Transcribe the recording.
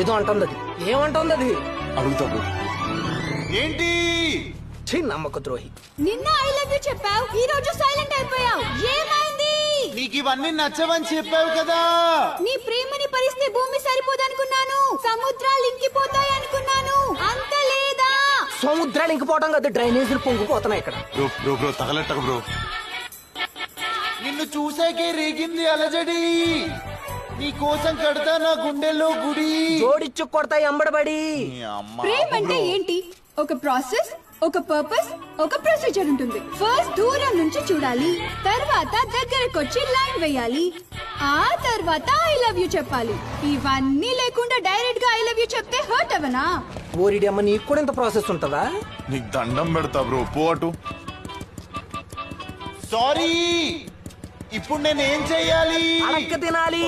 ఏదో అంటుంది అది. ఏమంటుంది అది? అడుగుతా బ్రో. ఏంటి ఛీ, నమ్మక ద్రోహి. నిన్న ఐ లవ్ యూ చెప్పావు, ఈ రోజు సైలెంట్ అయిపోయావు. ఏమైంది? నీకు ఇవన్నీ నచ్చవని చెప్పావు కదా. నీ ప్రేమని పరిస్థితి భూమి సరిపోదనుకున్నాను, సముద్రాలు ఇంకిపోతాయి అనుకున్నాను. అంత లేదా? సముద్రాలు ఇంకిపోవడం కదా, డ్రైనేజీలు పొంగిపోతున్నాయి ఇక్కడ. బ్రో బ్రో బ్రో తగలెట్టకు బ్రో. నిన్ను చూసాకే రేగింది అలజడి. నీ కోసం కడతా నా గుండెల్లో గుడి. జోడిచ్చు కొడతాయి ఎంబడబడి. నీ అమ్మ. ప్రేమ అంటే ఏంటి? ఒక ప్రాసెస్, ఒక పర్పస్, ఒక ప్రొసీజర్ ఉంటుంది. ఫస్ట్ దూరం నుంచి చూడాలి, తర్వాత దగ్గరకు వచ్చి లైన్ వేయాలి, ఆ తర్వాత ఐ లవ్ యూ చెప్పాలి. ఇవన్నీ లేకుండా డైరెక్ట్ గా ఐ లవ్ యూ చెప్తే హర్ట్ అవనా? ఓరిడి అమ్మ, నీకు కూడా ఇంత ప్రాసెస్ ఉంటుందా? నీకు దండం పెడతా బ్రో, పో అటు. సారీ, ఇప్పుడు నేనేం చెయ్యాలి? అడక్క తినాలి.